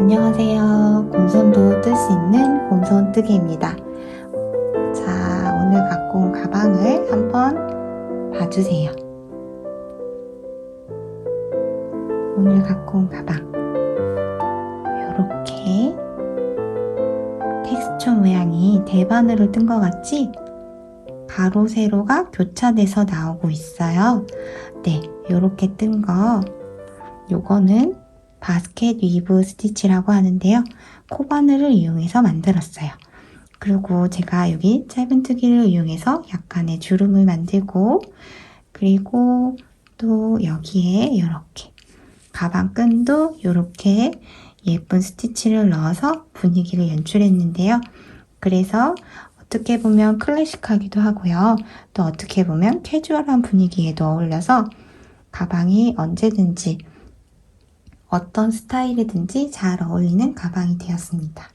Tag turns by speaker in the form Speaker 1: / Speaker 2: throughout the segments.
Speaker 1: 안녕하세요. 곰손도 뜰 수 있는 곰손뜨기입니다. 자, 오늘 갖고 온 가방을 한번 봐주세요. 오늘 갖고 온 가방 이렇게 텍스처 모양이 대바늘을 뜬 것 같이 가로 세로가 교차돼서 나오고 있어요. 네, 이렇게 뜬 거 요거는 바스켓 위브 스티치라고 하는데요. 코바늘을 이용해서 만들었어요. 그리고 제가 여기 짧은뜨기를 이용해서 약간의 주름을 만들고, 그리고 또 여기에 이렇게 가방끈도 이렇게 예쁜 스티치를 넣어서 분위기를 연출했는데요. 그래서 어떻게 보면 클래식하기도 하고요. 또 어떻게 보면 캐주얼한 분위기에도 어울려서 가방이 언제든지 어떤 스타일이든지 잘 어울리는 가방이 되었습니다.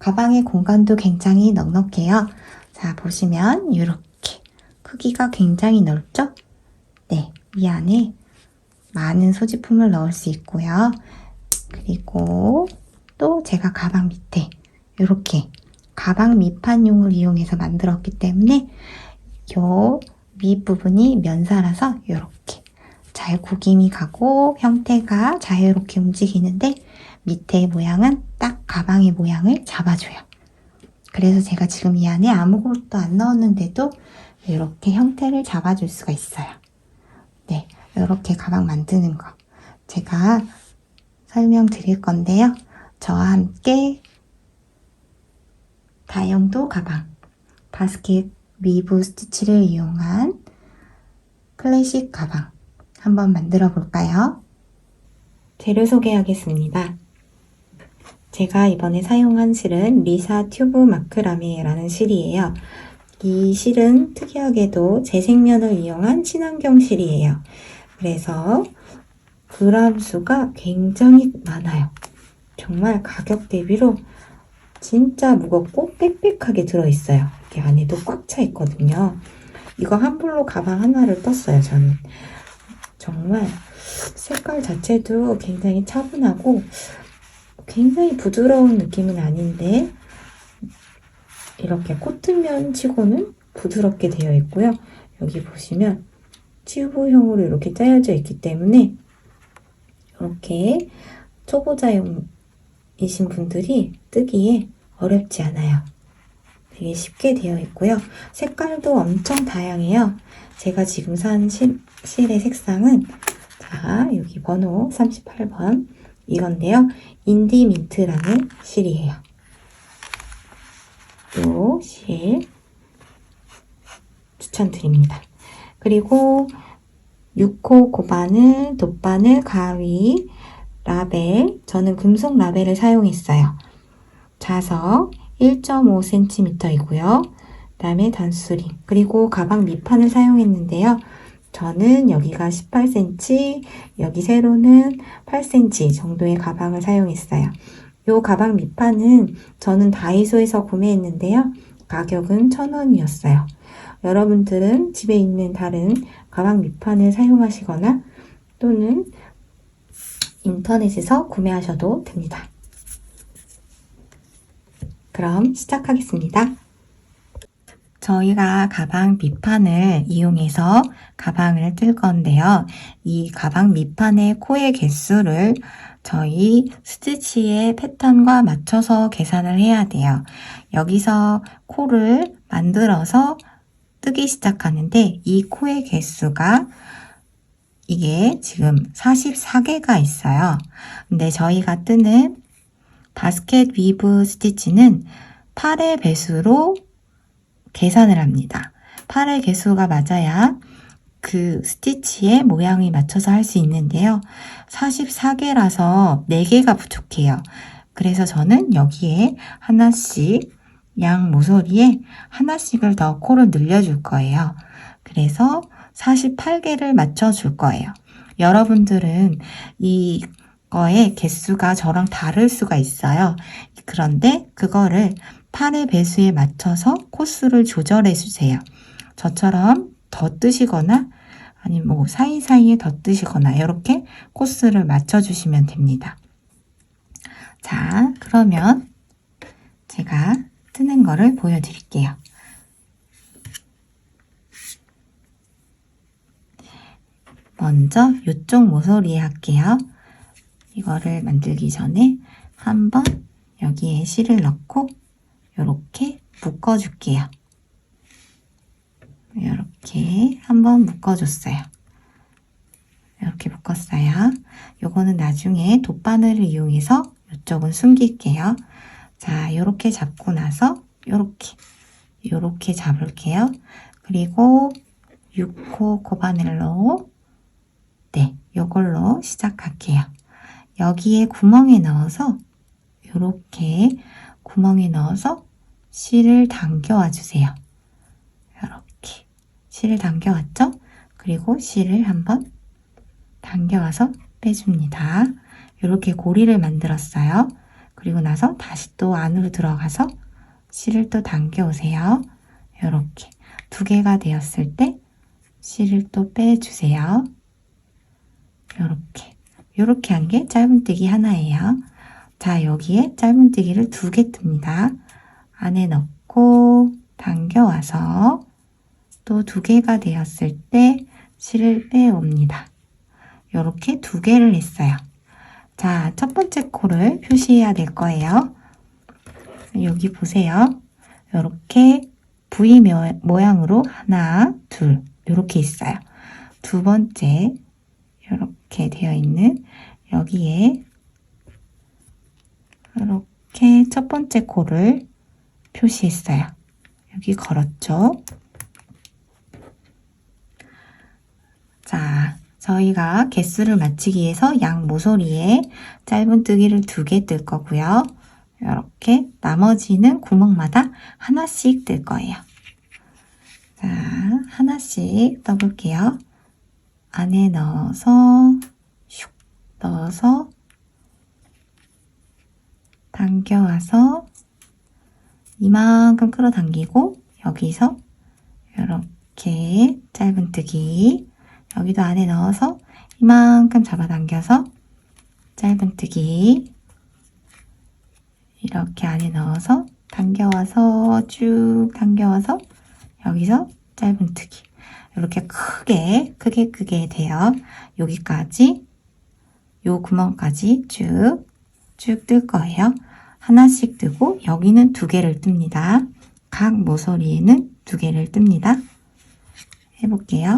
Speaker 1: 가방의 공간도 굉장히 넉넉해요. 자, 보시면 이렇게 크기가 굉장히 넓죠? 네, 이 안에 많은 소지품을 넣을 수 있고요. 그리고 또 제가 가방 밑에 이렇게 가방 밑판용을 이용해서 만들었기 때문에 요 밑부분이 면사라서 이렇게 잘 구김이 가고 형태가 자유롭게 움직이는데 밑에 모양은 딱 가방의 모양을 잡아줘요. 그래서 제가 지금 이 안에 아무것도 안 넣었는데도 이렇게 형태를 잡아줄 수가 있어요. 네, 이렇게 가방 만드는 거 제가 설명드릴 건데요. 저와 함께 다용도 가방, 바스켓 위브 스티치를 이용한 클래식 가방 한번 만들어 볼까요? 재료 소개하겠습니다. 제가 이번에 사용한 실은 리사 튜브 마크라메라는 실이에요. 이 실은 특이하게도 재생면을 이용한 친환경 실이에요. 그래서 그람 수가 굉장히 많아요. 정말 가격 대비로 진짜 무겁고 빽빽하게 들어있어요. 이렇게 안에도 꽉 차 있거든요. 이거 한 불로 가방 하나를 떴어요, 저는. 정말 색깔 자체도 굉장히 차분하고 굉장히 부드러운 느낌은 아닌데 이렇게 코트면 치고는 부드럽게 되어 있고요. 여기 보시면 튜브형으로 이렇게 짜여져 있기 때문에 이렇게 초보자이신 분들이 뜨기에 어렵지 않아요. 되게 쉽게 되어 있고요. 색깔도 엄청 다양해요. 제가 지금 산 실의 색상은 자, 여기 번호 38번 이건데요. 인디 민트라는 실이에요. 이 실 추천드립니다. 그리고 6호 고바늘, 돗바늘, 가위, 라벨, 저는 금속 라벨을 사용했어요. 자석 1.5cm이고요. 그 다음에 단수링, 그리고 가방 밑판을 사용했는데요. 저는 여기가 18cm, 여기 세로는 8cm 정도의 가방을 사용했어요. 이 가방 밑판은 저는 다이소에서 구매했는데요. 가격은 1,000원이었어요. 여러분들은 집에 있는 다른 가방 밑판을 사용하시거나 또는 인터넷에서 구매하셔도 됩니다. 그럼 시작하겠습니다. 저희가 가방 밑판을 이용해서 가방을 뜰 건데요. 이 가방 밑판의 코의 개수를 저희 스티치의 패턴과 맞춰서 계산을 해야 돼요. 여기서 코를 만들어서 뜨기 시작하는데 이 코의 개수가 이게 지금 44개가 있어요. 근데 저희가 뜨는 바스켓 위브 스티치는 8의 배수로 계산을 합니다. 8의 개수가 맞아야 그 스티치의 모양이 맞춰서 할 수 있는데요. 44개라서 4개가 부족해요. 그래서 저는 여기에 하나씩 양 모서리에 하나씩을 더 코를 늘려줄 거예요. 그래서 48개를 맞춰줄 거예요. 여러분들은 이거의 개수가 저랑 다를 수가 있어요. 그런데 그거를 8의 배수에 맞춰서 코수를 조절해 주세요. 저처럼 더 뜨시거나 아니면 뭐 사이사이에 더 뜨시거나 이렇게 코스를 맞춰주시면 됩니다. 자, 그러면 제가 뜨는 거를 보여드릴게요. 먼저 이쪽 모서리에 할게요. 이거를 만들기 전에 한번 여기에 실을 넣고 이렇게 묶어줄게요. 이렇게 한번 묶어줬어요. 이렇게 묶었어요. 요거는 나중에 돗바늘을 이용해서 이쪽은 숨길게요. 자, 이렇게 잡고 나서 요렇게 잡을게요. 그리고 6호 코바늘로 요걸로 시작할게요. 여기에 구멍에 넣어서 요렇게 구멍에 넣어서 실을 당겨와 주세요. 이렇게 실을 당겨왔죠? 그리고 실을 한번 당겨와서 빼줍니다. 이렇게 고리를 만들었어요. 그리고 나서 다시 또 안으로 들어가서 실을 또 당겨오세요. 이렇게 2개가 되었을 때 실을 또 빼주세요. 이렇게 한 게 짧은뜨기 하나예요. 자, 여기에 짧은뜨기를 2개 뜹니다. 안에 넣고 당겨와서 또 2개가 되었을 때 실을 빼옵니다. 이렇게 2개를 했어요. 자, 첫 번째 코를 표시해야 될 거예요. 여기 보세요. 이렇게 V 모양으로 하나, 둘 이렇게 있어요. 두 번째 이렇게 되어 있는 여기에 이렇게 첫 번째 코를 표시했어요. 여기 걸었죠. 자, 저희가 개수를 맞추기 위해서 양 모서리에 짧은뜨기를 2개 뜰 거고요. 이렇게 나머지는 구멍마다 하나씩 뜰 거예요. 자, 하나씩 떠볼게요. 안에 넣어서 슉 넣어서 당겨와서 이만큼 끌어당기고 여기서 이렇게 짧은뜨기 여기도 안에 넣어서 이만큼 잡아당겨서 짧은뜨기 이렇게 안에 넣어서 당겨와서 쭉 당겨와서 여기서 짧은뜨기 이렇게 크게 돼요. 여기까지 요 구멍까지 쭉 뜰 거예요. 하나씩 뜨고 여기는 2개를 뜹니다. 각 모서리에는 2개를 뜹니다. 해볼게요.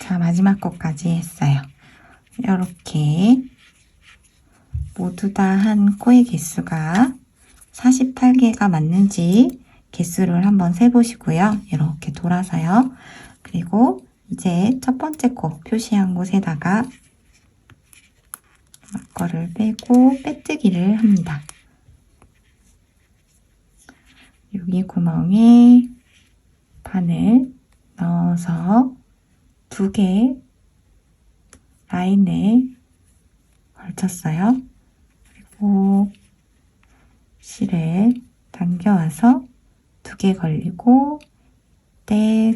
Speaker 1: 자, 마지막 것까지 했어요. 이렇게 모두 다 한 코의 개수가 48개가 맞는지 개수를 한번 세보시고요. 이렇게 돌아서요. 그리고 이제 첫 번째 코 표시한 곳에다가 막거를 빼고 빼뜨기를 합니다. 여기 구멍에 바늘 넣어서 2개 라인에 걸쳤어요. 그리고 실을 당겨와서 2개 걸리고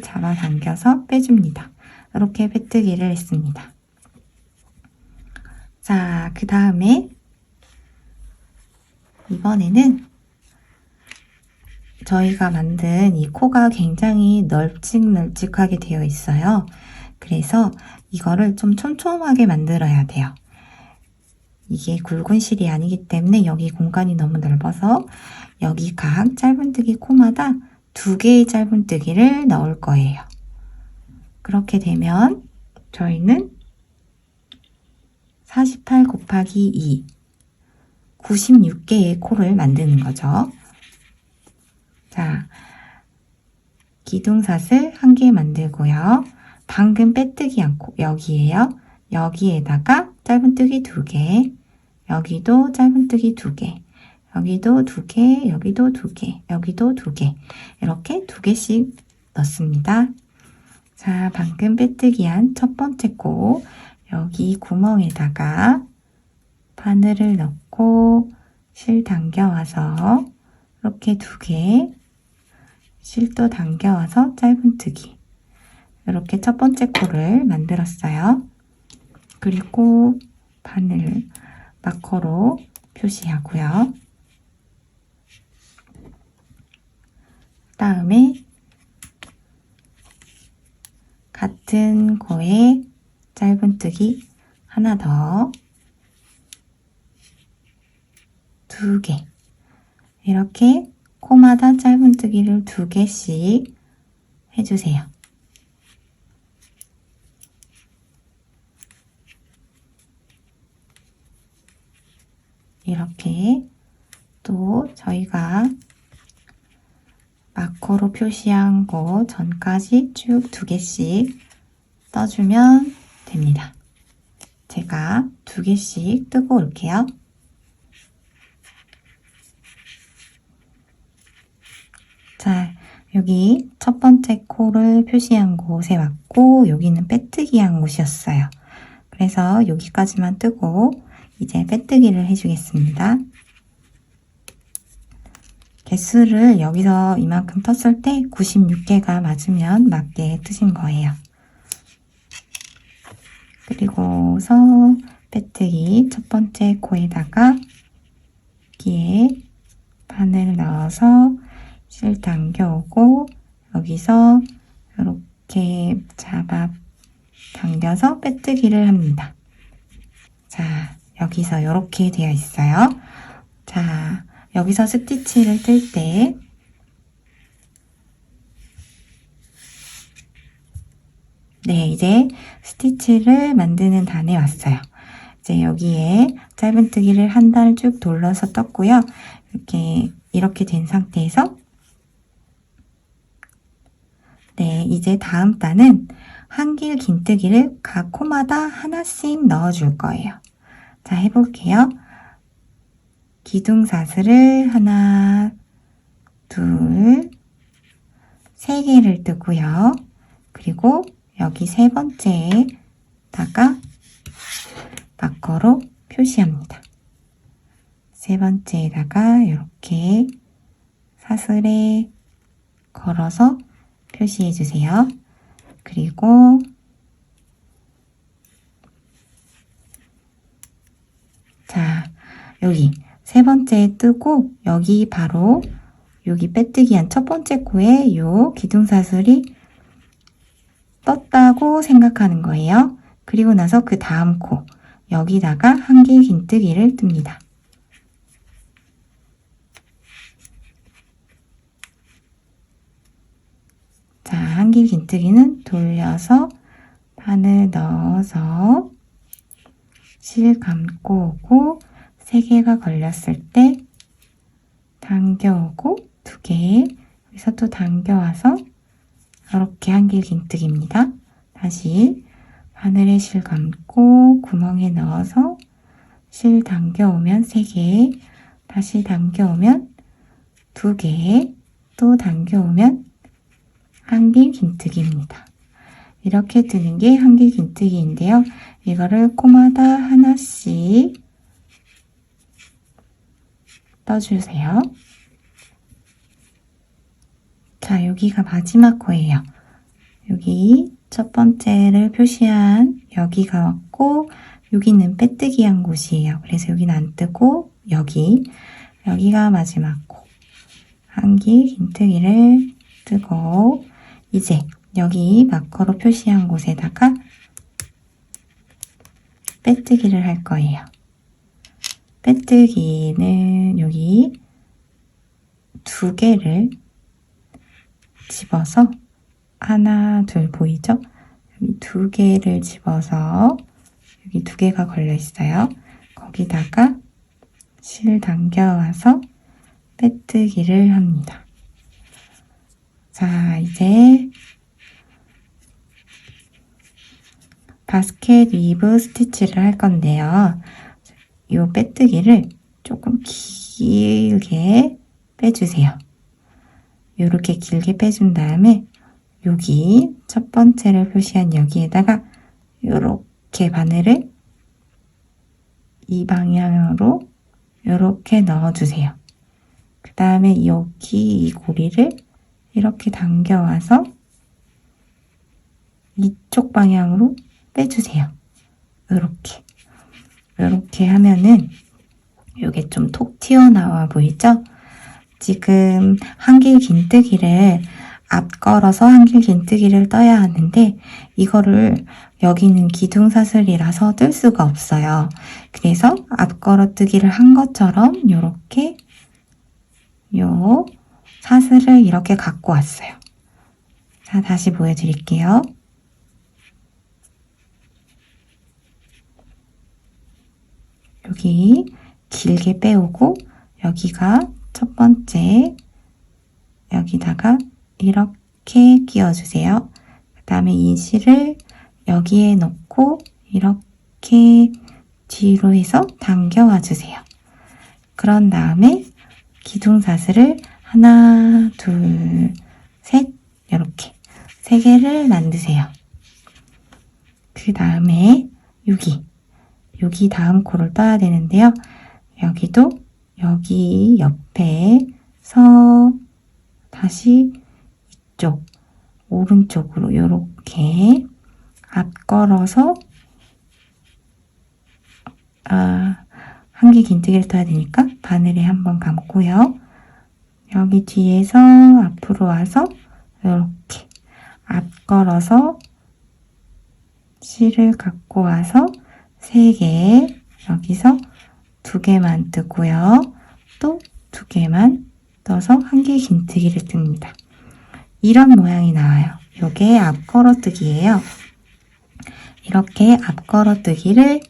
Speaker 1: 잡아 당겨서 빼줍니다. 이렇게 빼뜨기를 했습니다. 자, 그 다음에 이번에는 저희가 만든 이 코가 굉장히 널찍널찍하게 되어 있어요. 그래서 이거를 좀 촘촘하게 만들어야 돼요. 이게 굵은 실이 아니기 때문에 여기 공간이 너무 넓어서 여기 각 짧은뜨기 코마다 2개의 짧은뜨기를 넣을 거예요. 그렇게 되면 저희는 48 곱하기 2 96개의 코를 만드는 거죠. 자, 기둥사슬 1개 만들고요. 방금 빼뜨기 않고 여기에요. 여기에다가 짧은뜨기 2개, 여기도 짧은뜨기 2개, 여기도 2개, 여기도 2개, 여기도 2개 이렇게 2개씩 넣습니다. 자, 방금 빼뜨기한 첫 번째 코, 여기 구멍에다가 바늘을 넣고 실 당겨와서 이렇게 2개, 실도 당겨와서 짧은뜨기. 이렇게 첫 번째 코를 만들었어요. 그리고 바늘 마커로 표시하고요. 다음에 같은 코에 짧은뜨기 하나 더, 2개. 이렇게 코마다 짧은뜨기를 2개씩 해주세요. 이렇게 또 저희가 마커로 표시한 곳 전까지 쭉 2개씩 떠주면 됩니다. 제가 2개씩 뜨고 올게요. 자, 여기 첫 번째 코를 표시한 곳에 왔고 여기는 빼뜨기 한 곳이었어요. 그래서 여기까지만 뜨고 이제 빼뜨기를 해주겠습니다. 개수를 여기서 이만큼 떴을 때 96개가 맞으면 맞게 뜨신 거예요. 그리고서 빼뜨기 첫 번째 코에다가 여기에 바늘 넣어서 실 당겨오고 여기서 이렇게 잡아 당겨서 빼뜨기를 합니다. 자, 여기서 이렇게 되어 있어요. 자, 여기서 스티치를 뜰 때 네, 이제 스티치를 만드는 단에 왔어요. 이제 여기에 짧은뜨기를 한 단 쭉 돌려서 떴고요. 이렇게 된 상태에서 네, 이제 다음 단은 한길 긴뜨기를 각 코마다 하나씩 넣어줄 거예요. 자, 해볼게요. 기둥사슬을 하나, 둘, 3개를 뜨고요. 그리고 여기 세 번째에다가 마커로 표시합니다. 세 번째에다가 이렇게 사슬에 걸어서 표시해 주세요. 그리고 자, 여기 세 번째 뜨고 여기 바로 여기 빼뜨기한 첫 번째 코에 요 기둥사슬이 떴다고 생각하는 거예요. 그리고 나서 그 다음 코 여기다가 한길 긴뜨기를 뜹니다. 자, 한길 긴뜨기는 돌려서 바늘 넣어서 실 감고 오고 3개가 걸렸을 때 당겨오고 2개 여기서 또 당겨와서 이렇게 한길 긴뜨기입니다. 다시 바늘에 실 감고 구멍에 넣어서 실 당겨오면 3개, 다시 당겨오면 2개, 또 당겨오면 한길 긴뜨기입니다. 이렇게 뜨는 게 한길 긴뜨기인데요. 이거를 코마다 하나씩 떠주세요. 자, 여기가 마지막 코예요. 여기 첫 번째를 표시한 여기가 왔고 여기는 빼뜨기 한 곳이에요. 그래서 여기는 안 뜨고 여기가 마지막 코. 한길 긴뜨기를 뜨고 이제 여기 마커로 표시한 곳에다가 빼뜨기를 할 거예요. 빼뜨기는 여기 2개를 집어서 하나, 둘 보이죠? 여기 2개를 집어서 여기 2개가 걸려 있어요. 거기다가 실 당겨와서 빼뜨기를 합니다. 자, 이제 바스켓 위브 스티치를 할 건데요. 이 빼뜨기를 조금 길게 빼주세요. 이렇게 길게 빼준 다음에 여기 첫 번째를 표시한 여기에다가 이렇게 바늘을 이 방향으로 이렇게 넣어주세요. 그 다음에 여기 이 고리를 이렇게 당겨와서 이쪽 방향으로 빼주세요. 이렇게 하면은 이게 좀 톡 튀어나와 보이죠? 지금 한길 긴뜨기를 앞걸어서 한길 긴뜨기를 떠야 하는데 이거를 여기는 기둥사슬이라서 뜰 수가 없어요. 그래서 앞걸어뜨기를 한 것처럼 이렇게 요 사슬을 이렇게 갖고 왔어요. 자, 다시 보여드릴게요. 여기 길게 빼오고 여기가 첫 번째 여기다가 이렇게 끼워주세요. 그 다음에 이 실을 여기에 넣고 이렇게 뒤로 해서 당겨와 주세요. 그런 다음에 기둥사슬을 하나, 둘, 셋 이렇게 3개를 만드세요. 그 다음에 여기 다음 코를 떠야 되는데요. 여기도 여기 옆에서 다시 이쪽 오른쪽으로 이렇게 앞걸어서 한길 긴뜨기를 떠야 되니까 바늘에 한번 감고요. 여기 뒤에서 앞으로 와서 이렇게 앞걸어서 실을 갖고 와서 3개 여기서 2개만 뜨고요. 또 2개만 떠서 한길 긴뜨기를 뜹니다. 이런 모양이 나와요. 요게 앞걸어뜨기예요. 이렇게 앞걸어뜨기를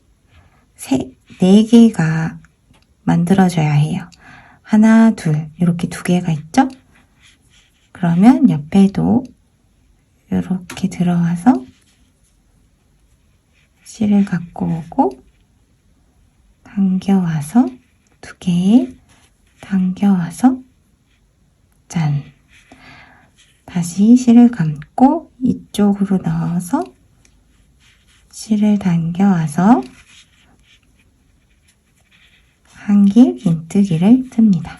Speaker 1: 4개가 만들어져야 해요. 하나, 둘 이렇게 2개가 있죠? 그러면 옆에도 이렇게 들어와서 실을 갖고 오고 당겨와서 2개 당겨와서 짠! 다시 실을 감고 이쪽으로 넣어서 실을 당겨와서 한길 긴뜨기를 듭니다.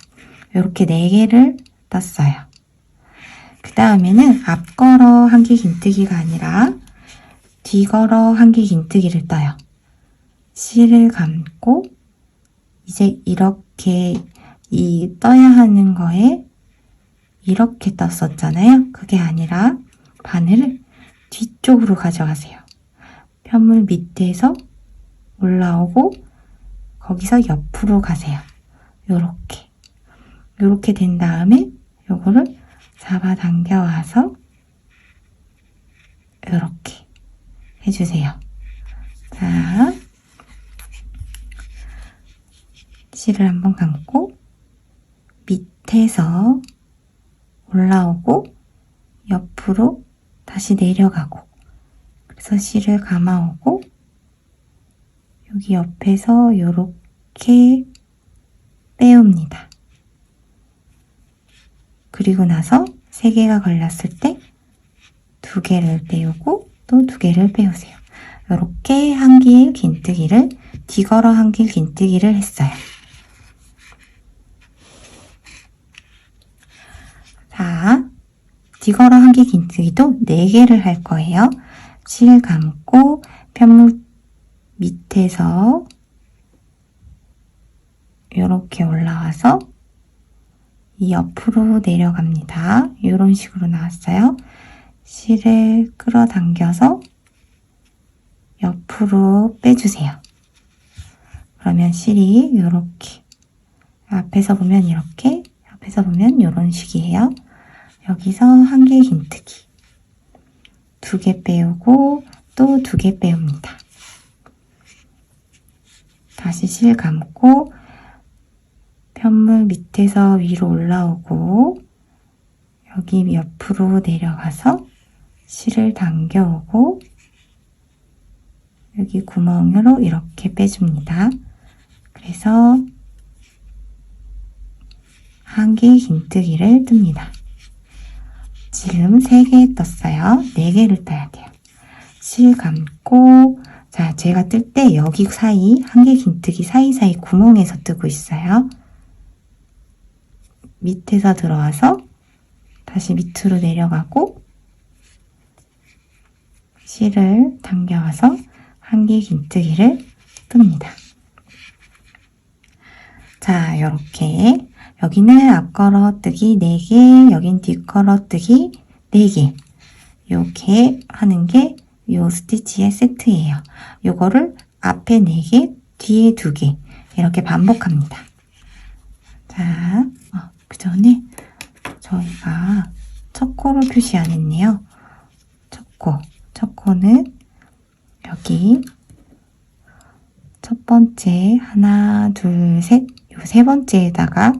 Speaker 1: 이렇게 4개를 떴어요. 그 다음에는 앞걸어 한길 긴뜨기가 아니라 뒤걸어 한길 긴뜨기를 떠요. 실을 감고 이제 이렇게 이 떠야 하는 거에 이렇게 떴었잖아요. 그게 아니라 바늘을 뒤쪽으로 가져가세요. 편물 밑에서 올라오고 거기서 옆으로 가세요. 요렇게 된 다음에 요거를 잡아당겨 와서 요렇게 해주세요. 자, 실을 한번 감고 밑에서 올라오고 옆으로 다시 내려가고 그래서 실을 감아오고 여기 옆에서 요렇게 빼옵니다. 그리고 나서 3개가 걸렸을 때 2개를 빼오고 또 2개를 빼오세요. 이렇게 한길 긴뜨기를 뒤걸어 한길 긴뜨기를 했어요. 자, 뒤걸어 한길 긴뜨기도 4개를 할 거예요. 실 감고 편물 밑에서 이렇게 올라와서 이 옆으로 내려갑니다. 이런 식으로 나왔어요. 실을 끌어당겨서 옆으로 빼주세요. 그러면 실이 이렇게 앞에서 보면 이렇게 옆에서 보면 이런 식이에요. 여기서 한길 긴뜨기 2개 빼오고 또 2개 빼옵니다. 다시 실 감고 편물 밑에서 위로 올라오고 여기 옆으로 내려가서 실을 당겨오고 여기 구멍으로 이렇게 빼줍니다. 그래서 한길 긴뜨기를 뜹니다. 지금 3개 떴어요. 4개를 떠야 돼요. 실 감고, 자, 제가 뜰 때 여기 사이, 한 개 긴뜨기 사이사이 구멍에서 뜨고 있어요. 밑에서 들어와서 다시 밑으로 내려가고 실을 당겨와서 한 개 긴뜨기를 뜹니다. 자, 이렇게 여기는 앞걸어뜨기 4개, 여긴 뒷걸어뜨기 4개 이렇게 하는 게 요 스티치의 세트예요. 요거를 앞에 4개, 뒤에 2개 이렇게 반복합니다. 자, 그 전에 저희가 첫 코를 표시 안 했네요. 첫 코는 여기 첫 번째 하나, 둘, 셋, 요 세 번째에다가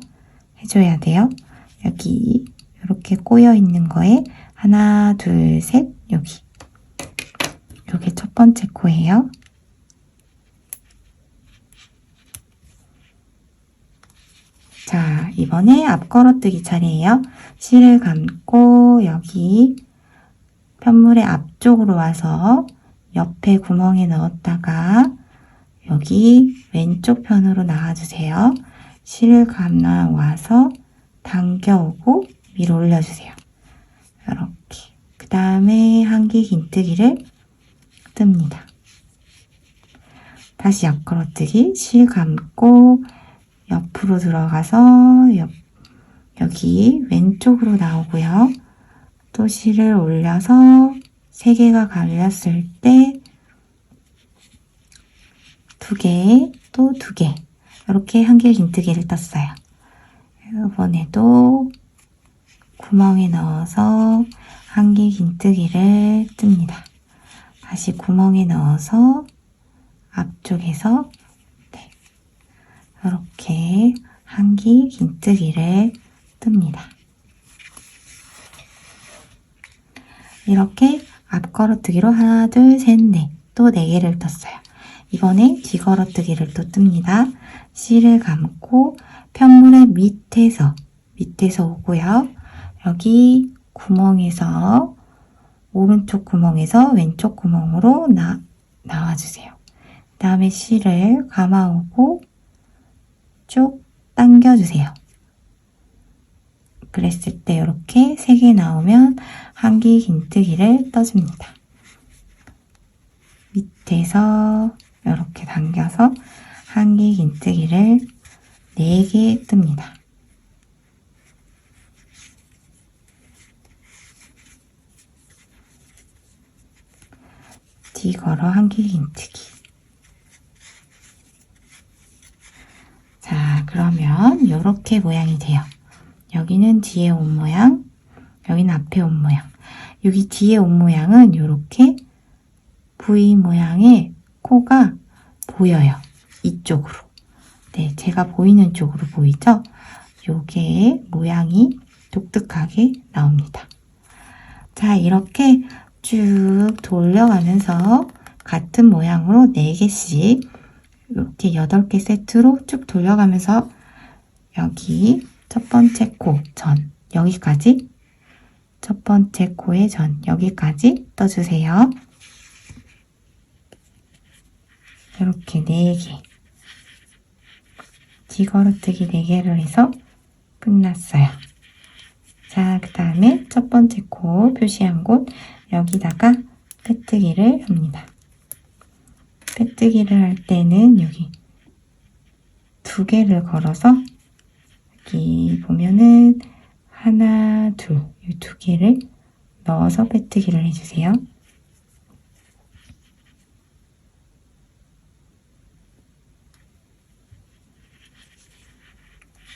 Speaker 1: 해줘야 돼요. 여기 이렇게 꼬여 있는 거에 하나, 둘, 셋, 여기. 요게 첫 번째 코예요. 자, 이번에 앞걸어뜨기 차례예요. 실을 감고 여기 편물의 앞쪽으로 와서 옆에 구멍에 넣었다가 여기 왼쪽 편으로 나와주세요. 실을 감아 와서 당겨오고 위로 올려주세요. 이렇게. 그 다음에 한 개 긴뜨기를 뜹니다. 다시 앞걸어뜨기, 실 감고 옆으로 들어가서 여기 왼쪽으로 나오고요. 또 실을 올려서 3개가 갈렸을 때 2개, 또 2개 이렇게 한 개 긴뜨기를 떴어요. 이번에도 구멍에 넣어서 한 개 긴뜨기를 뜹니다. 다시 구멍에 넣어서 앞쪽에서 이렇게 한 개 긴뜨기를 뜹니다. 이렇게 앞걸어뜨기로 하나, 둘, 셋, 넷, 또 4개를 떴어요. 이번에 뒤걸어뜨기를 또 뜹니다. 실을 감고 편물의 밑에서 오고요. 여기 구멍에서 오른쪽 구멍에서 왼쪽 구멍으로 나와주세요. 그 다음에 실을 감아오고 쭉 당겨주세요. 그랬을 때 이렇게 3개 나오면 한 개 긴뜨기를 떠줍니다. 밑에서 이렇게 당겨서 한 개 긴뜨기를 4개 뜹니다. 뒤걸어 한 개 긴뜨기. 자, 그러면 이렇게 모양이 돼요. 여기는 뒤에 옷 모양, 여기는 앞에 옷 모양. 여기 뒤에 옷 모양은 이렇게 V 모양의 코가 보여요. 이쪽으로. 네, 제가 보이는 쪽으로 보이죠? 요게 모양이 독특하게 나옵니다. 자, 이렇게 쭉 돌려가면서 같은 모양으로 4개씩 이렇게 8개 세트로 쭉 돌려가면서 여기 첫 번째 코 전 여기까지 첫 번째 코의 전 여기까지 떠주세요. 이렇게 4개 뒤걸어뜨기 4개를 해서 끝났어요. 자, 그 다음에 첫 번째 코 표시한 곳 여기다가 빼뜨기를 합니다. 빼뜨기를 할 때는 여기 2개를 걸어서 여기 보면은 하나, 둘, 이 2개를 넣어서 빼뜨기를 해주세요.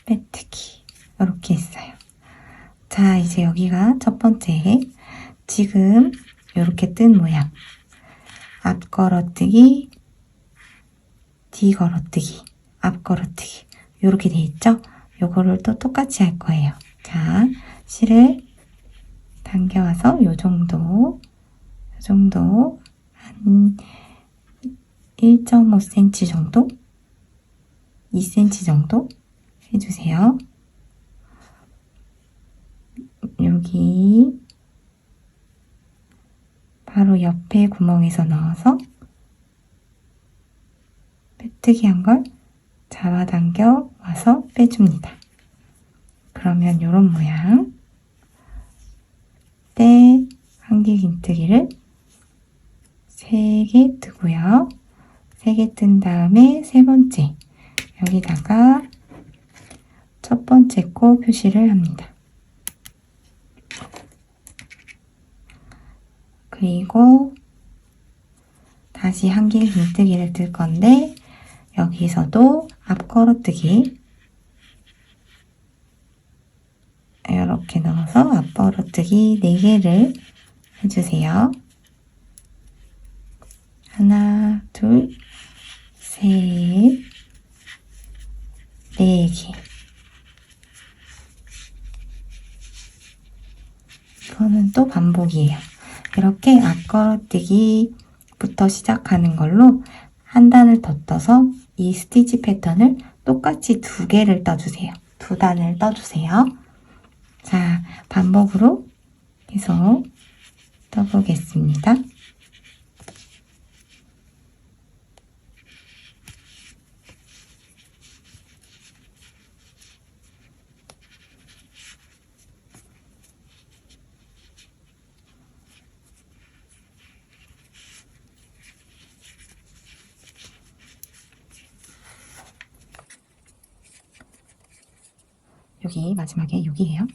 Speaker 1: 빼뜨기 이렇게 했어요. 자, 이제 여기가 첫 번째 지금 이렇게 뜬 모양 앞걸어뜨기 뒤걸어뜨기 앞걸어뜨기 이렇게 돼 있죠? 요거를 또 똑같이 할 거예요. 자, 실을 당겨와서 요 정도 한 1.5cm 정도 2cm 정도 해주세요. 여기 바로 옆에 구멍에서 넣어서 빼뜨기 한 걸 잡아당겨 와서 빼줍니다. 그러면 이런 모양. 때 한길긴뜨기를 3개 뜨고요. 3개 뜬 다음에 세 번째 여기다가 첫 번째 코 표시를 합니다. 그리고 다시 한길긴뜨기를 뜰 건데 여기서도 앞걸어뜨기 이렇게 넣어서 앞걸어뜨기 4개를 해주세요. 하나, 둘, 셋, 4개. 이거는 또 반복이에요. 이렇게 앞걸어뜨기부터 시작하는 걸로 한 단을 더 떠서 이 스티치 패턴을 똑같이 2개를 떠주세요. 2단을 떠주세요. 자, 반복으로 계속 떠보겠습니다. 여기 마지막에 6이에요.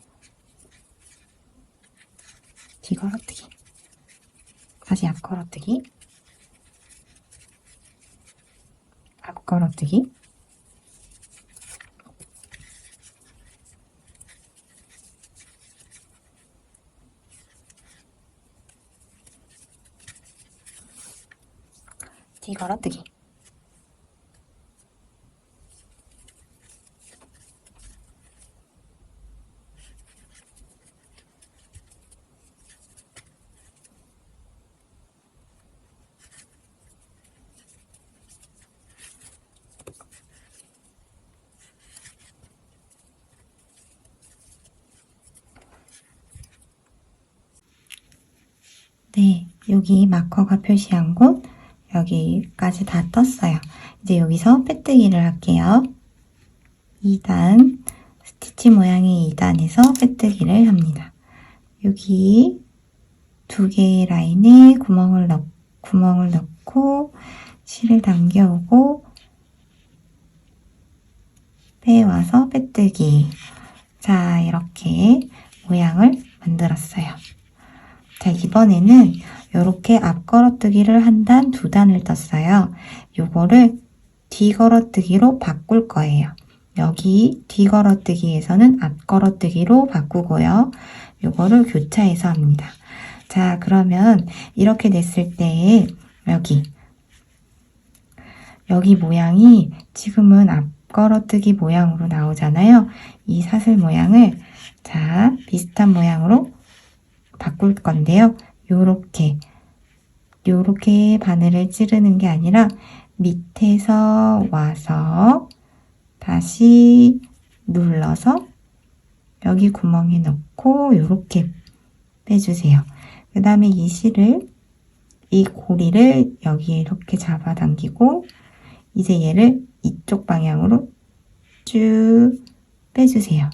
Speaker 1: 뒤걸어뜨기, 다시 앞걸어뜨기, 앞걸어뜨기, 뒤걸어뜨기. 네, 여기 마커가 표시한 곳 여기까지 다 떴어요. 이제 여기서 빼뜨기를 할게요. 2단, 스티치 모양의 2단에서 빼뜨기를 합니다. 여기 2개의 라인에 구멍을 넣고 실을 당겨오고 빼와서 빼뜨기. 자, 이렇게 모양을 만들었어요. 자, 이번에는 이렇게 앞걸어뜨기를 한 단, 2단을 떴어요. 요거를 뒤걸어뜨기로 바꿀 거예요. 여기 뒤걸어뜨기에서는 앞걸어뜨기로 바꾸고요. 요거를 교차해서 합니다. 자, 그러면 이렇게 됐을 때 여기 모양이 지금은 앞걸어뜨기 모양으로 나오잖아요. 이 사슬 모양을 자, 비슷한 모양으로 바꿀 건데요. 요렇게 바늘을 찌르는 게 아니라 밑에서 와서 다시 눌러서 여기 구멍에 넣고 요렇게 빼주세요. 그 다음에 이 고리를 여기에 이렇게 잡아당기고 이제 얘를 이쪽 방향으로 쭉 빼주세요.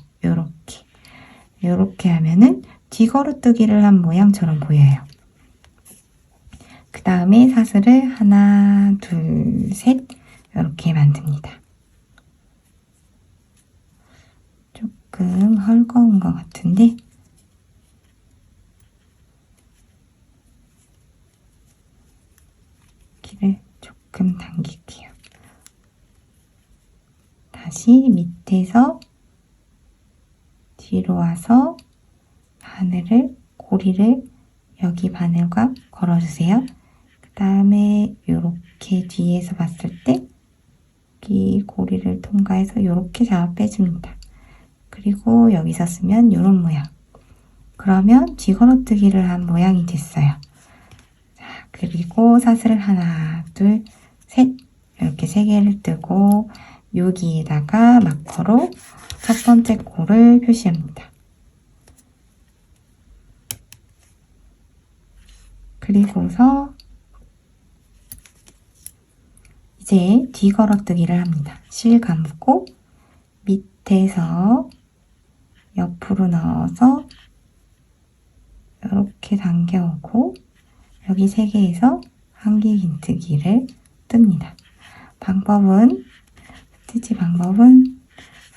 Speaker 1: 요렇게 하면은 뒤걸어뜨기를 한 모양처럼 보여요. 그 다음에 사슬을 하나, 둘, 셋 이렇게 만듭니다. 조금 헐거운 것 같은데 길을 조금 당길게요. 다시 밑에서 뒤로 와서 고리를 여기 바늘과 걸어주세요. 그 다음에 이렇게 뒤에서 봤을 때 여기 고리를 통과해서 이렇게 잡아 빼줍니다. 그리고 여기서 쓰면 이런 모양. 그러면 뒤걸어뜨기를 한 모양이 됐어요. 자, 그리고 사슬을 하나, 둘, 셋 이렇게 3개를 뜨고 여기에다가 마커로 첫 번째 코를 표시합니다. 그리고서 이제 뒤걸어뜨기를 합니다. 실 감고 밑에서 옆으로 넣어서 이렇게 당겨오고 여기 3개에서 한길 긴뜨기를 뜹니다. 스티치 방법은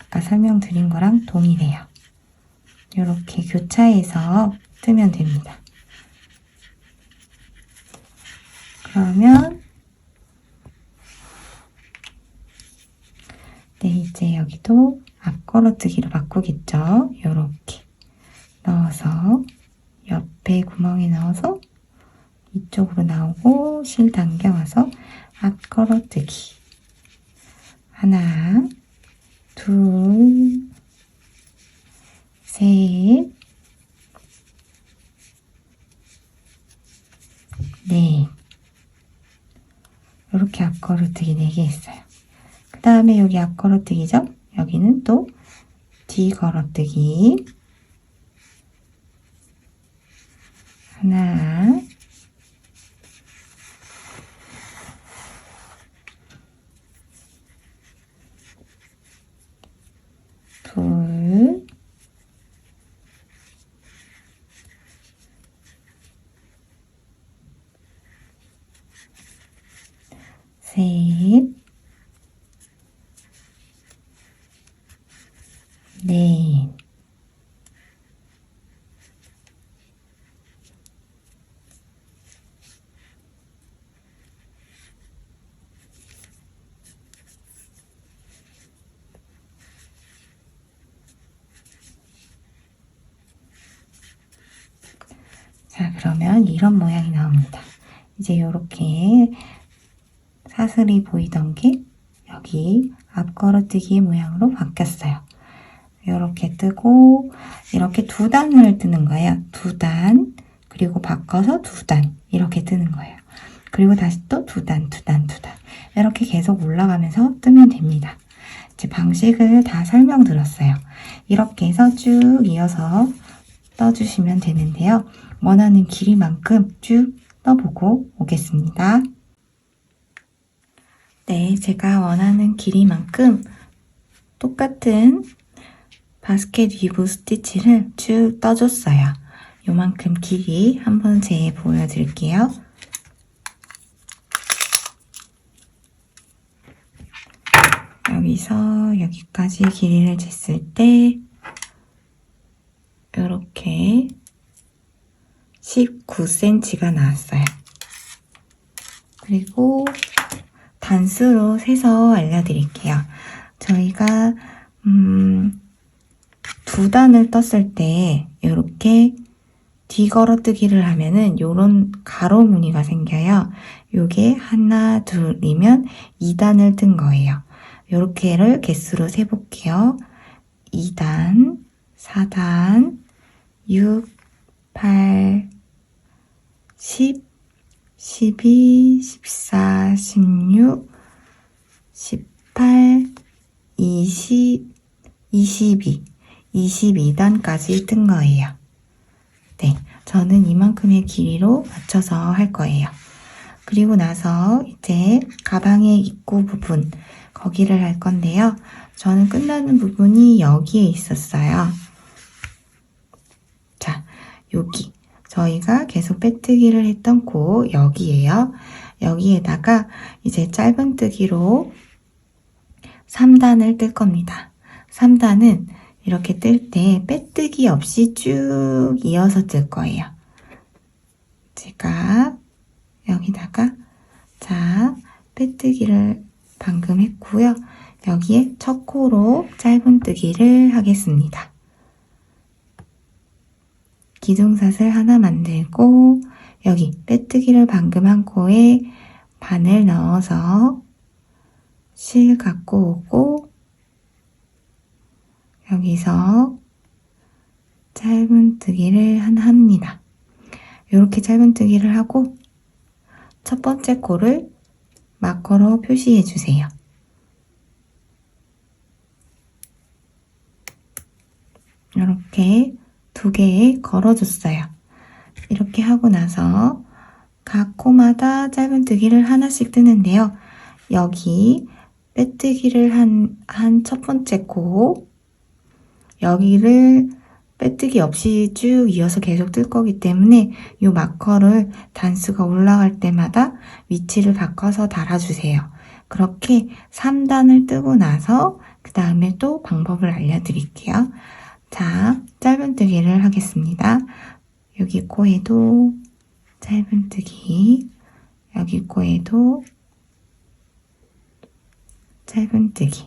Speaker 1: 아까 설명드린 거랑 동일해요. 이렇게 교차해서 뜨면 됩니다. 그러면 네, 이제 여기도 앞걸어뜨기로 바꾸겠죠. 이렇게 넣어서 옆에 구멍에 넣어서 이쪽으로 나오고 실 당겨와서 앞걸어뜨기 하나, 둘, 셋, 넷. 이렇게 앞걸어뜨기 4개 했어요. 그 다음에 여기 앞걸어뜨기죠? 여기는 또 뒤걸어뜨기 하나, 둘, 셋, 넷. 자, 그러면 이런 모양이 나옵니다. 이제 이렇게 사슬이 보이던 게 여기 앞걸어뜨기 모양으로 바뀌었어요. 이렇게 뜨고 이렇게 2단을 뜨는 거예요. 2단 그리고 바꿔서 2단 이렇게 뜨는 거예요. 그리고 다시 또 2단, 2단, 2단 이렇게 계속 올라가면서 뜨면 됩니다. 이제 방식을 다 설명드렸어요. 이렇게 해서 쭉 이어서 떠주시면 되는데요. 원하는 길이만큼 쭉 떠보고 오겠습니다. 네, 제가 원하는 길이만큼 똑같은 바스켓 위브 스티치를 쭉 떠줬어요. 요만큼 길이 한번 재 보여드릴게요. 여기서 여기까지 길이를 쟀을 때 이렇게 19cm가 나왔어요. 그리고 단수로 세서 알려드릴게요. 저희가 2단을 떴을 때 이렇게 뒤걸어뜨기를 하면은 요런 가로 무늬가 생겨요. 요게 하나, 둘이면 2단을 뜬 거예요. 요렇게를 개수로 세볼게요. 2단, 4단, 6, 8, 10, 12, 14, 16, 18, 20, 22, 22단까지 뜬 거예요. 네, 저는 이만큼의 길이로 맞춰서 할 거예요. 그리고 나서 이제 가방의 입구 부분, 거기를 할 건데요. 저는 끝나는 부분이 여기에 있었어요. 자, 여기. 저희가 계속 빼뜨기를 했던 곳 여기에요. 여기에다가 이제 짧은뜨기로 3단을 뜰 겁니다. 3단은 이렇게 뜰 때 빼뜨기 없이 쭉 이어서 뜰 거예요. 제가 여기다가 자 빼뜨기를 방금 했고요. 여기에 첫 코로 짧은뜨기를 하겠습니다. 기둥사슬 하나 만들고 여기 빼뜨기를 방금 한 코에 바늘 넣어서 실 갖고 오고 여기서 짧은뜨기를 하나 합니다. 이렇게 짧은뜨기를 하고 첫 번째 코를 마커로 표시해 주세요. 이렇게 2개 걸어줬어요. 이렇게 하고 나서 각 코마다 짧은뜨기를 하나씩 뜨는데요. 여기 빼뜨기를 한 첫 번째 코, 여기를 빼뜨기 없이 쭉 이어서 계속 뜰 거기 때문에 이 마커를 단수가 올라갈 때마다 위치를 바꿔서 달아주세요. 그렇게 3단을 뜨고 나서 그 다음에 또 방법을 알려드릴게요. 자, 짧은뜨기를 하겠습니다. 여기 코에도 짧은뜨기, 여기 코에도 짧은뜨기.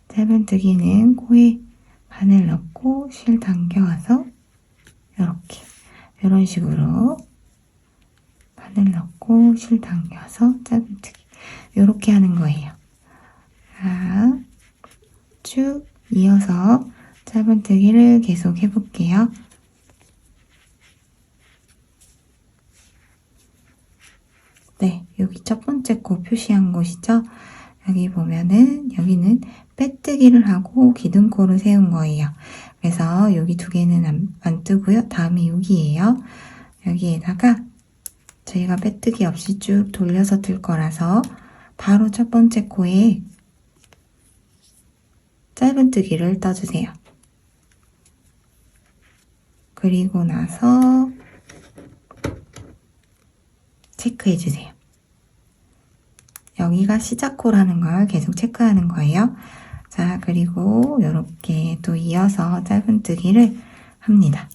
Speaker 1: 짧은뜨기는 코에 바늘 넣고 실 당겨와서 이렇게 이런 식으로 바늘 넣고 실 당겨서 짧은뜨기 이렇게 하는 거예요. 자, 쭉 이어서 짧은뜨기를 계속 해볼게요. 네, 여기 첫 번째 코 표시한 곳이죠. 여기 보면은 여기는 빼뜨기를 하고 기둥코를 세운 거예요. 그래서 여기 두 개는 안 뜨고요. 다음이 여기예요. 여기에다가 저희가 빼뜨기 없이 쭉 돌려서 뜰 거라서 바로 첫 번째 코에 짧은뜨기를 떠주세요. 그리고 나서 체크해주세요. 여기가 시작코라는 걸 계속 체크하는 거예요. 자, 그리고 이렇게 또 이어서 짧은뜨기를 합니다.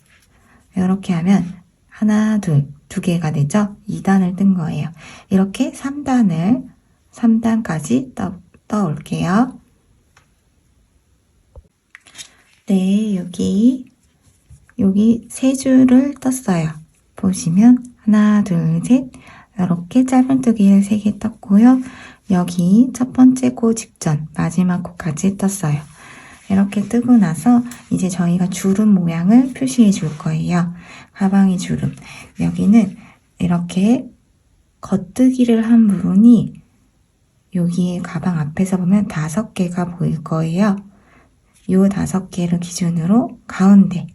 Speaker 1: 이렇게 하면 하나, 둘, 두 개가 되죠? 2단을 뜬 거예요. 이렇게 3단까지 떠올게요. 네, 여기 세 줄을 떴어요. 보시면 하나, 둘, 셋 이렇게 짧은뜨기를 3개 떴고요. 여기 첫 번째 코 직전 마지막 코까지 떴어요. 이렇게 뜨고 나서 이제 저희가 주름 모양을 표시해 줄 거예요. 가방의 주름. 여기는 이렇게 겉뜨기를 한 부분이 여기에 가방 앞에서 보면 5개가 보일 거예요. 이 5개를 기준으로 가운데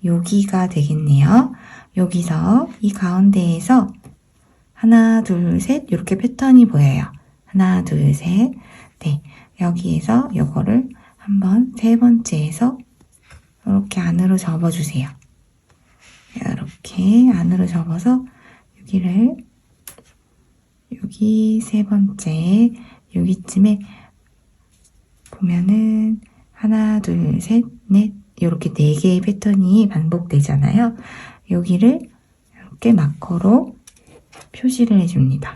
Speaker 1: 여기가 되겠네요. 여기서 이 가운데에서 하나, 둘, 셋 이렇게 패턴이 보여요. 하나, 둘, 셋. 네, 여기에서 요거를 한번 세 번째에서 이렇게 안으로 접어주세요. 이렇게 안으로 접어서 여기 세 번째 여기쯤에 보면은 하나, 둘, 셋, 넷 이렇게 4개의 패턴이 반복되잖아요. 여기를 이렇게 마커로 표시를 해줍니다.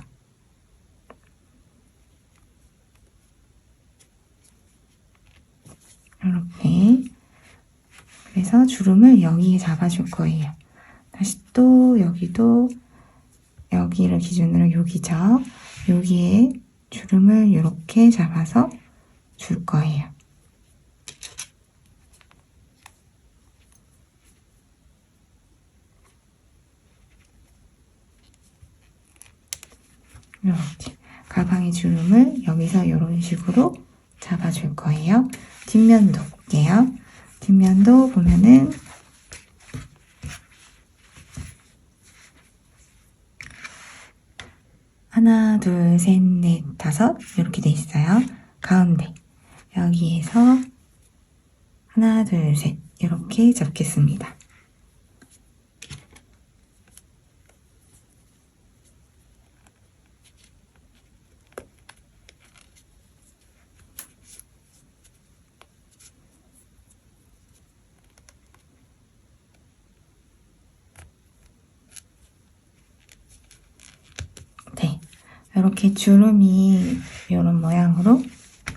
Speaker 1: 이렇게. 그래서 주름을 여기에 잡아줄 거예요. 다시 또 여기도 여기를 기준으로 여기죠. 여기에 주름을 이렇게 잡아서 줄 거예요. 이렇게 가방의 주름을 여기서 이런 식으로 잡아줄 거예요. 뒷면도 볼게요. 뒷면도 보면은 하나, 둘, 셋, 넷, 다섯 이렇게 돼 있어요. 가운데 여기에서 하나, 둘, 셋 이렇게 잡겠습니다. 네, 이렇게 주름이 이런 모양으로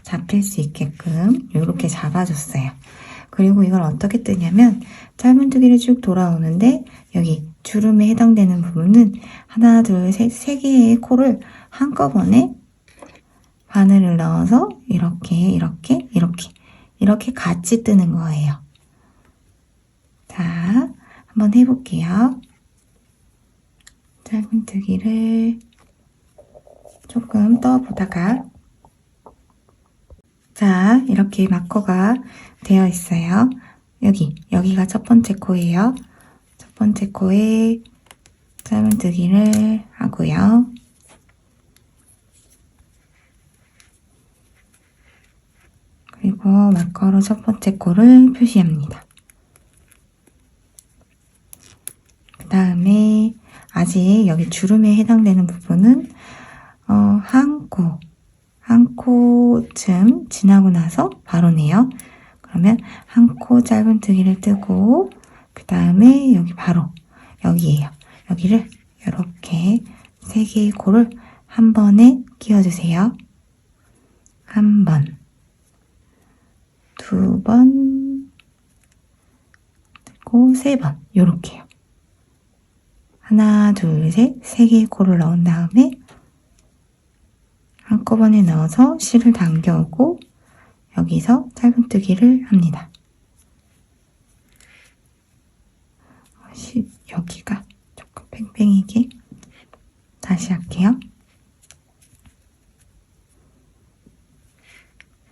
Speaker 1: 잡힐 수 있게끔 이렇게 잡아줬어요. 그리고 이걸 어떻게 뜨냐면 짧은뜨기를 쭉 돌아오는데 여기 주름에 해당되는 부분은 하나, 둘, 셋, 3개의 코를 한꺼번에 바늘을 넣어서 이렇게 같이 뜨는 거예요. 자, 한번 해볼게요. 짧은뜨기를 조금 떠보다가 자, 이렇게 마커가 되어 있어요. 여기가 첫 번째 코예요. 첫 번째 코에 짧은뜨기를 하고요. 그리고 마커로 첫 번째 코를 표시합니다. 그 다음에 아직 여기 주름에 해당되는 부분은 한 코쯤 지나고 나서 바로네요. 그러면 한 코 짧은뜨기를 뜨고 그 다음에 여기 바로 여기에요. 여기를 이렇게 3개의 코를 한 번에 끼워주세요. 한 번, 2번, 그리고 3번 요렇게요. 하나, 둘, 셋, 3개의 코를 넣은 다음에 한꺼번에 넣어서 실을 당겨오고 여기서 짧은뜨기를 합니다. 여기가 조금 팽팽하게 다시 할게요.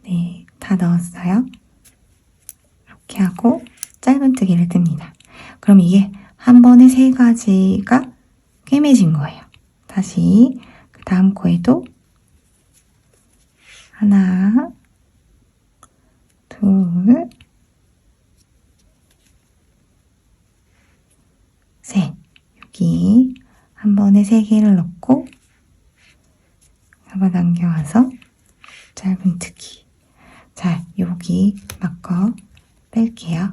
Speaker 1: 네, 다 넣었어요. 이렇게 하고 짧은뜨기를 뜹니다. 그럼 이게 한 번에 3가지가 꿰매진 거예요. 다시 그 다음 코에도 하나, 둘, 셋. 여기 한 번에 3개를 넣고 잡아당겨와서 짧은뜨기. 자, 여기 마커 뺄게요.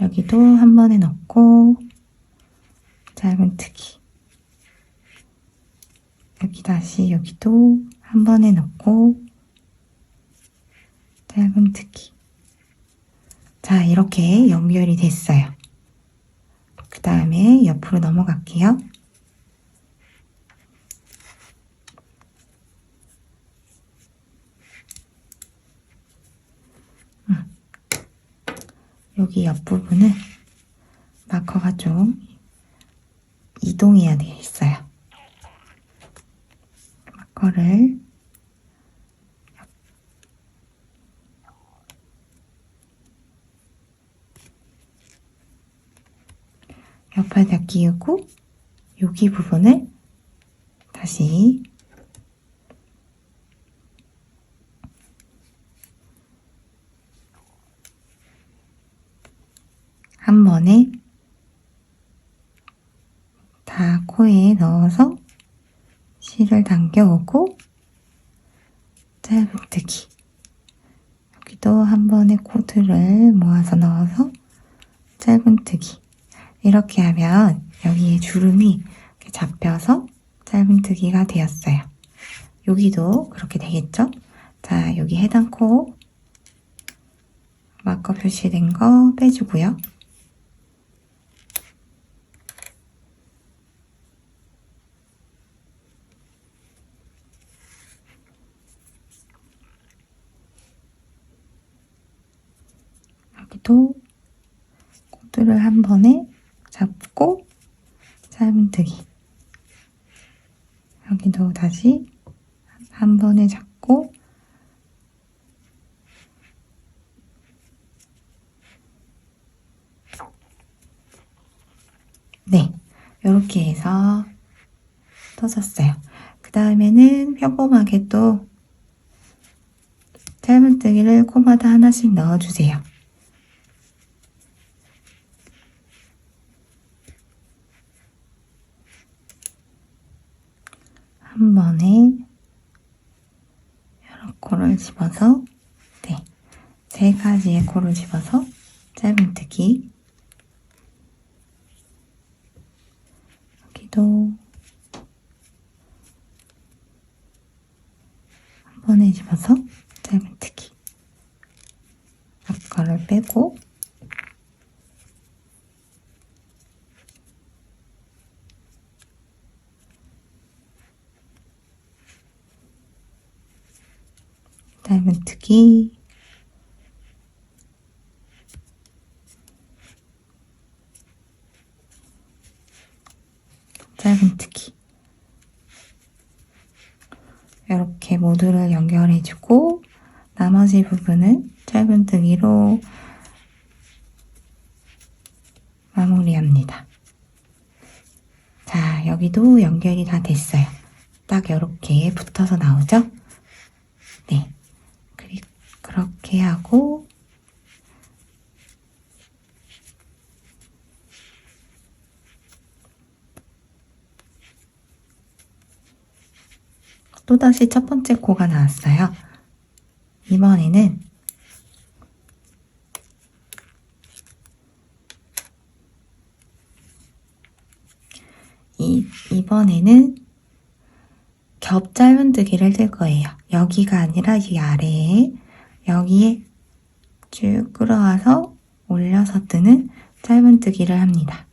Speaker 1: 여기도 한 번에 넣고 짧은뜨기. 여기 다시 여기도 한 번에 넣고 짧은뜨기. 자, 이렇게 연결이 됐어요. 그 다음에 옆으로 넘어갈게요. 여기 옆부분은 마커가 좀 이동해야 되어 있어요. 마커를 옆에다 끼우고 여기 부분을 다시 한 번에 다 코에 넣어서 실을 당겨오고 짧은뜨기. 여기도 한 번에 코드를 모아서 넣어서 짧은뜨기. 이렇게 하면 여기에 주름이 이렇게 잡혀서 짧은뜨기가 되었어요. 여기도 그렇게 되겠죠? 자, 여기 해당 코 마커 표시된 거 빼주고요. 여기도 코드를 한 번에 잡고 짧은뜨기. 여기도 다시 한 번에 잡고 네, 이렇게 해서 떠졌어요. 그 다음에는 평범하게 또 짧은뜨기를 코마다 하나씩 넣어주세요. 한 번에 여러 코를 집어서 네, 3가지의 코를 집어서 짧은뜨기. 여기도 한 번에 집어서 짧은뜨기. 앞거를 빼고 짧은뜨기. 짧은뜨기. 이렇게 모두를 연결해주고 나머지 부분은 짧은 짧은뜨기로 마무리합니다. 자, 여기도 연결이 다 됐어요. 딱 이렇게 붙어서 나오죠? 네. 그렇게 하고 또다시 첫 번째 코가 나왔어요. 이번에는 겹 짧은뜨기를 뜰 거예요. 여기가 아니라 이 아래에 여기에 쭉 끌어와서 올려서 뜨는 짧은뜨기를 합니다.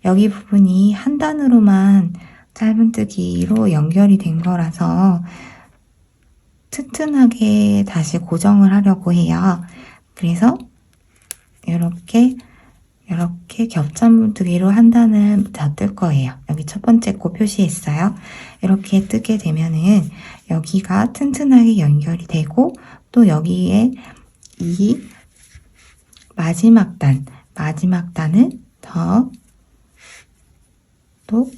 Speaker 1: 여기 부분이 한 단으로만 짧은뜨기로 연결이 된 거라서 튼튼하게 다시 고정을 하려고 해요. 그래서 이렇게 겹짧은뜨기로 한 단을 더 뜰 거예요. 여기 첫 번째 코 표시했어요. 이렇게 뜨게 되면은 여기가 튼튼하게 연결이 되고 또 여기에 이 마지막 단을 더 또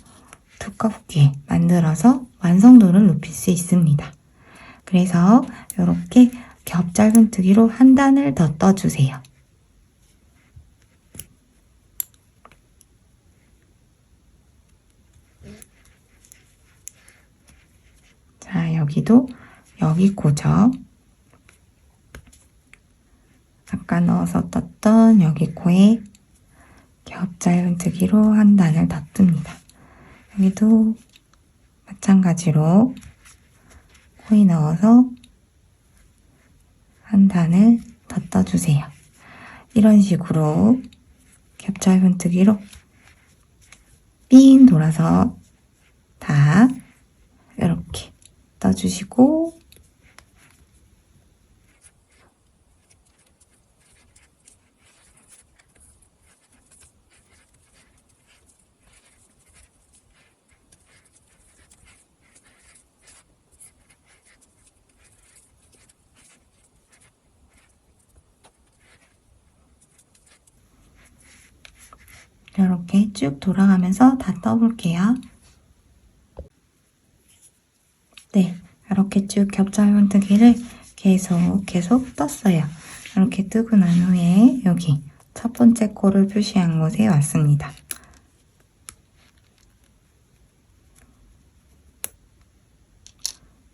Speaker 1: 두껍게 만들어서 완성도를 높일 수 있습니다. 그래서 이렇게 겹 짧은뜨기로 한 단을 더 떠주세요. 자, 여기도 여기 코죠. 아까 넣어서 떴던 여기 코에 겹 짧은뜨기로 한 단을 더 뜹니다. 여기도 마찬가지로 코에 넣어서 한 단을 더 떠주세요. 이런 식으로 겹 짧은뜨기로 삥 돌아서 다 이렇게 떠주시고 이렇게 쭉 돌아가면서 다 떠볼게요. 네, 이렇게 쭉 겹 짧은뜨기를 계속 떴어요. 이렇게 뜨고 난 후에 여기 첫 번째 코를 표시한 곳에 왔습니다.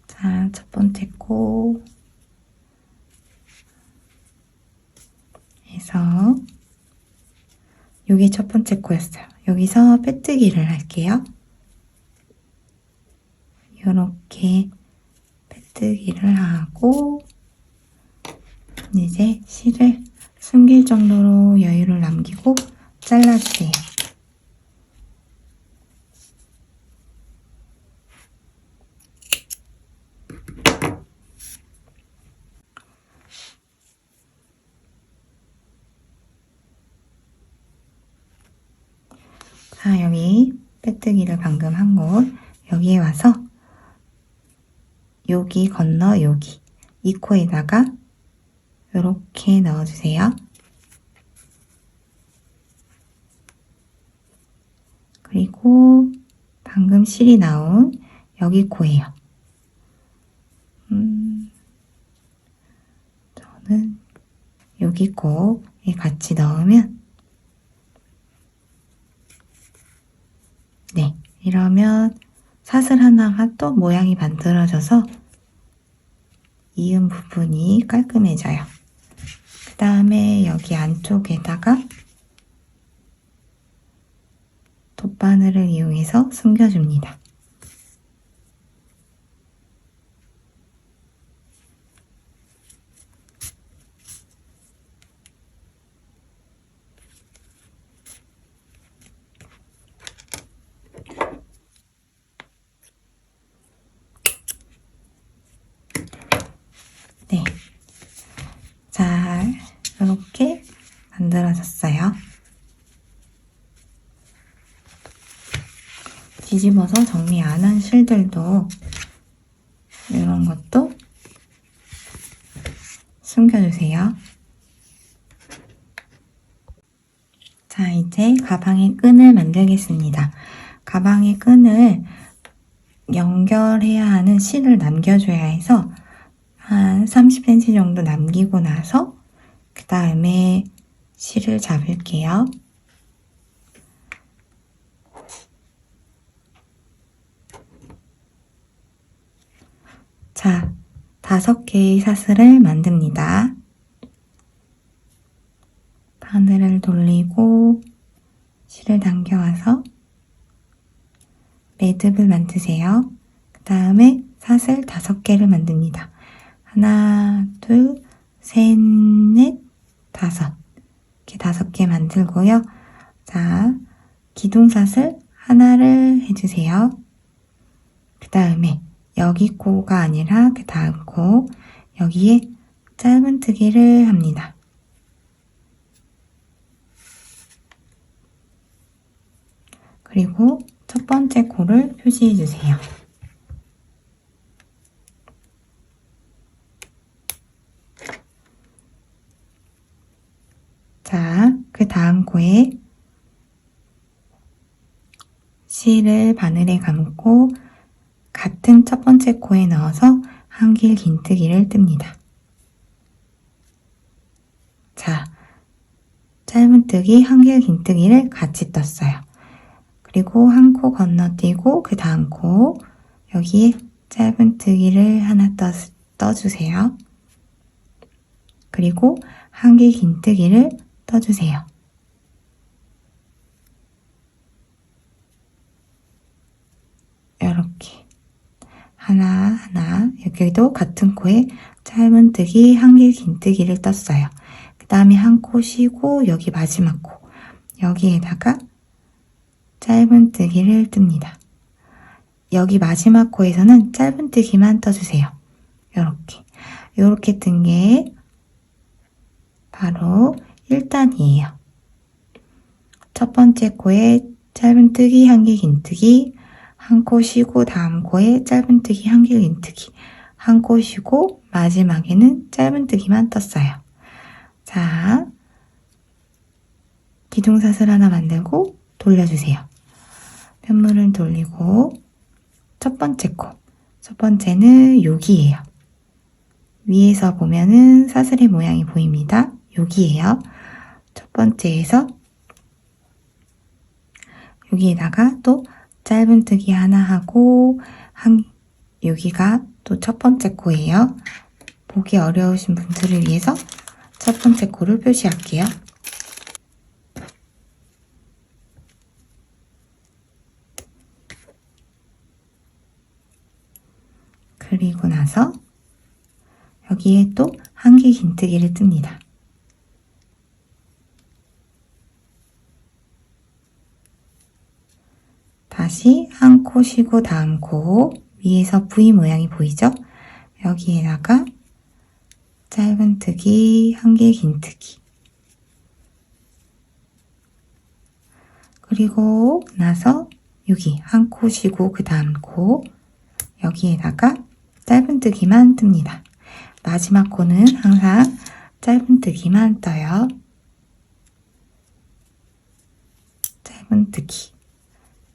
Speaker 1: 자, 첫 번째 코 해서 여기 첫 번째 코였어요. 여기서 빼뜨기를 할게요. 이렇게 빼뜨기를 하고 이제 실을 숨길 정도로 여유를 남기고 잘라주세요. 자, 여기 빼뜨기를 방금 한 곳 여기에 와서 여기 건너 여기 이 코에다가 이렇게 넣어주세요. 그리고 방금 실이 나온 여기 코예요. 저는 여기 코에 같이 넣으면 네, 이러면 사슬 하나가 또 모양이 만들어져서 이은 부분이 깔끔해져요. 그 다음에 여기 안쪽에다가 돗바늘을 이용해서 숨겨줍니다. 네. 자, 이렇게 만들어졌어요. 뒤집어서 정리 안 한 실들도 이런 것도 숨겨주세요. 자, 이제 가방의 끈을 만들겠습니다. 가방의 끈을 연결해야 하는 실을 남겨줘야 해서 한 30cm 정도 남기고 나서 그 다음에 실을 잡을게요. 자, 5개의 사슬을 만듭니다. 바늘을 돌리고 실을 당겨와서 매듭을 만드세요. 그 다음에 사슬 5개를 만듭니다. 하나, 둘, 셋, 넷, 5. 이렇게 5개 만들고요. 자, 기둥사슬 하나를 해주세요. 그 다음에 여기 코가 아니라 그 다음 코, 여기에 짧은뜨기를 합니다. 그리고 첫 번째 코를 표시해 주세요. 자, 그 다음 코에 실을 바늘에 감고 같은 첫 번째 코에 넣어서 한길 긴뜨기를 뜹니다. 자, 짧은뜨기, 한길 긴뜨기를 같이 떴어요. 그리고 한 코 건너뛰고 그 다음 코 여기에 짧은뜨기를 하나 떠주세요. 그리고 한길 긴뜨기를 떠주세요. 이렇게 하나 여기도 같은 코에 짧은뜨기, 한길 긴뜨기를 떴어요. 그 다음에 한 코 쉬고 여기 마지막 코 여기에다가 짧은뜨기를 뜹니다. 여기 마지막 코에서는 짧은뜨기만 떠주세요. 이렇게 뜬 게 바로 1단이에요. 첫 번째 코에 짧은뜨기, 한길 긴뜨기, 한 코 쉬고 다음 코에 짧은뜨기, 한길 긴뜨기, 한 코 쉬고 마지막에는 짧은뜨기만 떴어요. 자, 기둥사슬 하나 만들고 돌려주세요. 편물을 돌리고 첫 번째 코, 첫 번째는 여기예요. 위에서 보면은 사슬의 모양이 보입니다. 여기예요. 첫 번째에서 여기에다가 또 짧은뜨기 하나 하고 여기가 또 첫 번째 코예요. 보기 어려우신 분들을 위해서 첫 번째 코를 표시할게요. 그리고 나서 여기에 또 한길 긴뜨기를 뜹니다. 다시 한 코 쉬고 다음 코 위에서 V 모양이 보이죠? 여기에다가 짧은뜨기, 한길 긴뜨기 그리고 나서 여기 한 코 쉬고 그 다음 코 여기에다가 짧은뜨기만 뜹니다. 마지막 코는 항상 짧은뜨기만 떠요. 짧은뜨기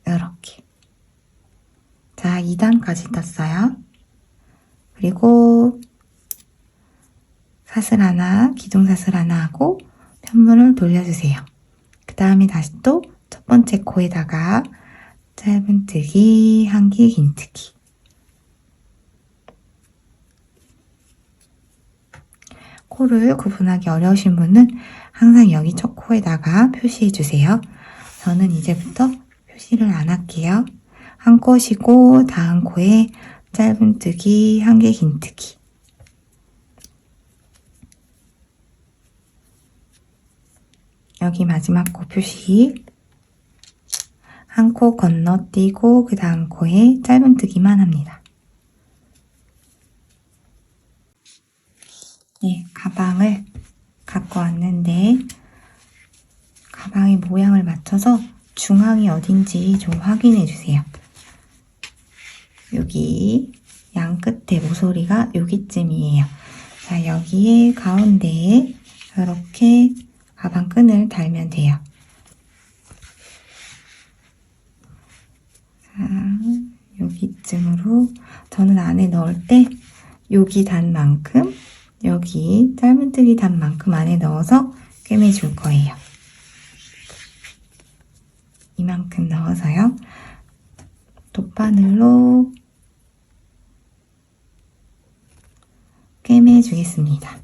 Speaker 1: 이렇게. 자, 2단까지 떴어요. 그리고 사슬 하나, 기둥사슬 하나 하고 편물을 돌려주세요. 그 다음에 다시 또 첫 번째 코에다가 짧은뜨기, 한길 긴뜨기 코를 구분하기 어려우신 분은 항상 여기 첫 코에다가 표시해 주세요. 저는 이제부터 표시를 안 할게요. 한 코 쉬고 다음 코에 짧은뜨기, 한길 긴뜨기 여기 마지막 코 표시 한 코 건너뛰고 그 다음 코에 짧은뜨기만 합니다. 네, 가방을 갖고 왔는데 가방의 모양을 맞춰서 중앙이 어딘지 좀 확인해 주세요. 여기 양 끝에 모서리가 여기쯤이에요. 자, 여기에 가운데에 이렇게 가방 끈을 달면 돼요. 여기쯤으로 저는 안에 넣을 때 여기 단 만큼, 여기 짧은뜨기 단 만큼 안에 넣어서 꿰매줄 거예요. 이만큼 넣어서요. 돗바늘로 꿰매주겠습니다.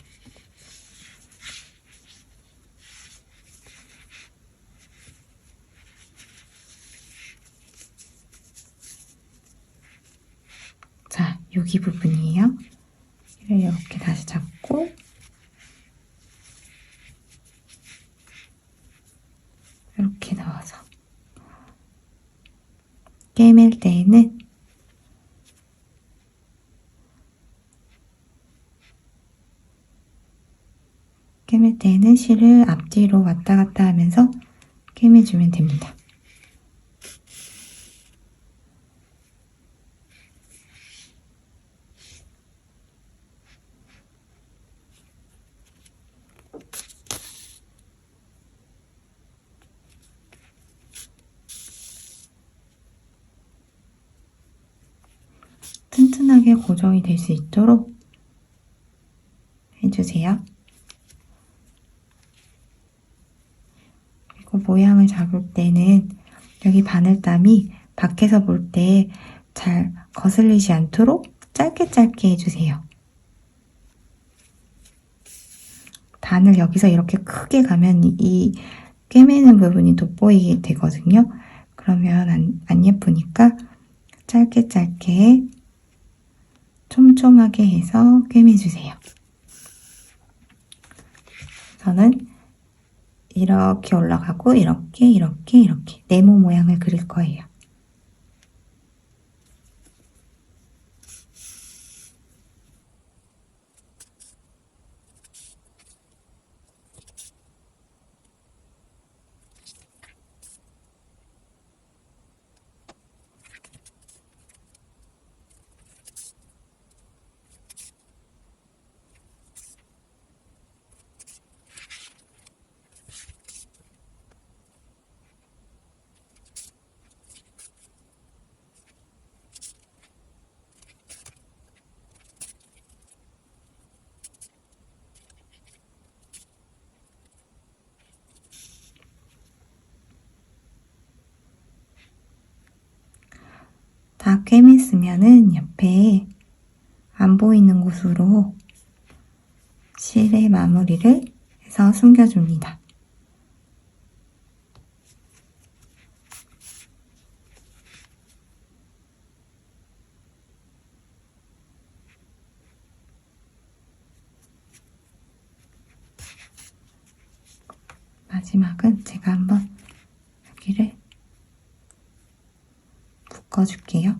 Speaker 1: 자, 여기 부분이에요. 이렇게 다시 잡고 이렇게 넣어서 꿰맬 때에는 실을 앞뒤로 왔다 갔다 하면서 꿰매주면 됩니다. 튼튼하게 고정이 될 수 있도록 해주세요. 그리고 모양을 잡을 때는 여기 바늘땀이 밖에서 볼 때 잘 거슬리지 않도록 짧게 해주세요. 단을 여기서 이렇게 크게 가면 이 꿰매는 부분이 돋보이게 되거든요. 그러면 안 예쁘니까 짧게 촘촘하게 해서 꿰매주세요. 저는 이렇게 올라가고 이렇게 네모 모양을 그릴 거예요. 다 꿰맸으면은 옆에 안 보이는 곳으로 실의 마무리를 해서 숨겨줍니다. 마지막은 제가 한번 여기를 묶어줄게요.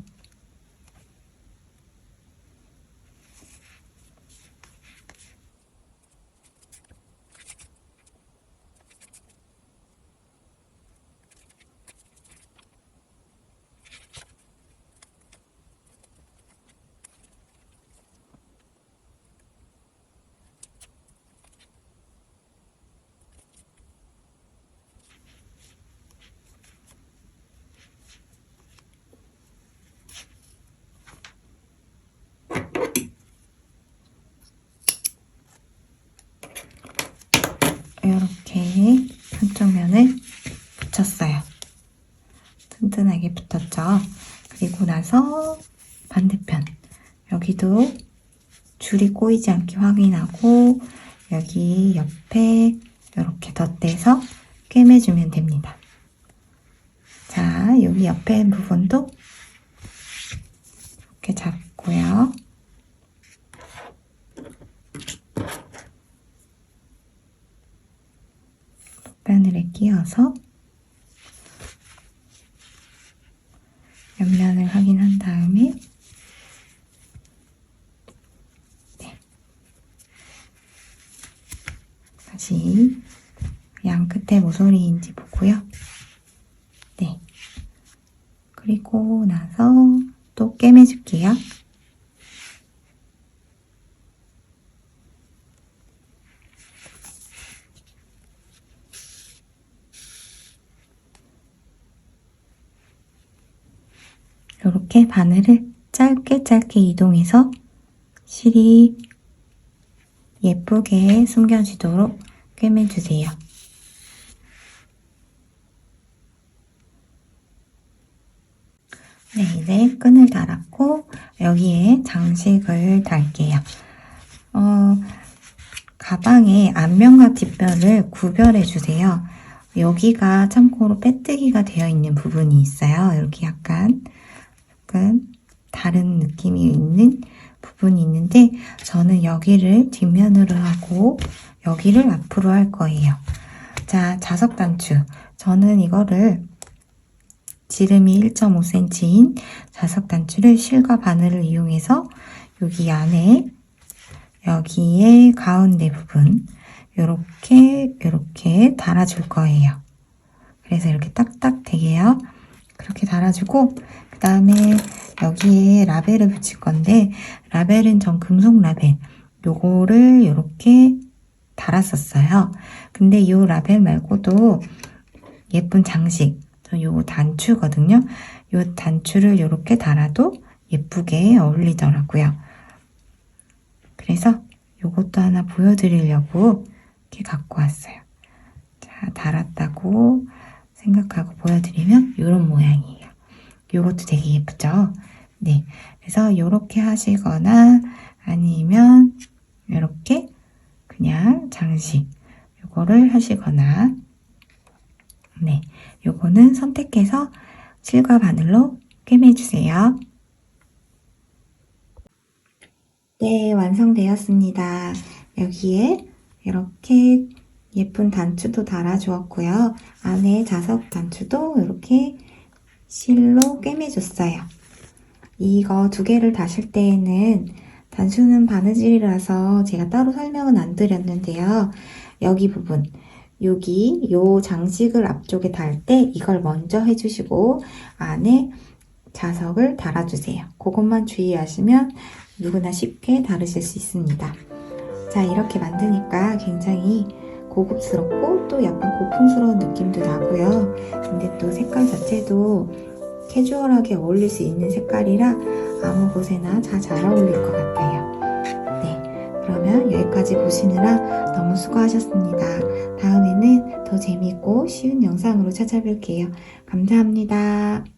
Speaker 1: 이렇게 한쪽 면을 붙였어요. 튼튼하게 붙었죠? 그리고 나서 반대편 여기도 줄이 꼬이지 않게 확인하고 여기 옆에 이렇게 덧대서 꿰매주면 됩니다. 자, 여기 옆에 부분도 이렇게 잡고요. 바늘에 끼워서 옆면을 확인한 다음에 다시 양 끝에 모서리인지 보고요. 네. 그리고 나서 또 꿰매줄게요. 이렇게 바늘을 짧게 이동해서 실이 예쁘게 숨겨지도록 꿰매주세요. 네, 이제 끈을 달았고 여기에 장식을 달게요. 가방의 앞면과 뒷면을 구별해 주세요. 여기가 참고로 빼뜨기가 되어 있는 부분이 있어요. 이렇게 약간 다른 느낌이 있는 부분이 있는데 저는 여기를 뒷면으로 하고 여기를 앞으로 할 거예요. 자, 자석 단추. 저는 이거를 지름이 1.5cm인 자석 단추를 실과 바늘을 이용해서 여기 안에 여기에 가운데 부분 요렇게 달아줄 거예요. 그래서 이렇게 딱딱 되게요. 그렇게 달아주고 그 다음에 여기에 라벨을 붙일 건데 라벨은 전 금속 라벨 요거를 이렇게 달았었어요. 근데 이 라벨 말고도 예쁜 장식 요 단추거든요. 요 단추를 이렇게 달아도 예쁘게 어울리더라고요. 그래서 요것도 하나 보여드리려고 이렇게 갖고 왔어요. 자, 달았다고 생각하고 보여드리면 이런 모양이에요. 요것도 되게 예쁘죠? 네. 그래서 이렇게 하시거나 아니면 이렇게 그냥 장식 요거를 하시거나 네. 요거는 선택해서 실과 바늘로 꿰매주세요. 네, 완성되었습니다. 여기에 이렇게 예쁜 단추도 달아주었고요. 안에 자석 단추도 이렇게 실로 꿰매줬어요. 이거 두 개를 다실 때에는 단추는 바느질이라서 제가 따로 설명은 안 드렸는데요. 여기 부분, 여기 요 장식을 앞쪽에 달 때 이걸 먼저 해주시고 안에 자석을 달아주세요. 그것만 주의하시면 누구나 쉽게 다루실 수 있습니다. 자, 이렇게 만드니까 굉장히 고급스럽고 또 약간 고풍스러운 느낌도 나고요. 근데 또 색깔 자체도 캐주얼하게 어울릴 수 있는 색깔이라 아무 곳에나 다 잘 어울릴 것 같아요. 네, 그러면 여기까지 보시느라 너무 수고하셨습니다. 다음에는 더 재미있고 쉬운 영상으로 찾아뵐게요. 감사합니다.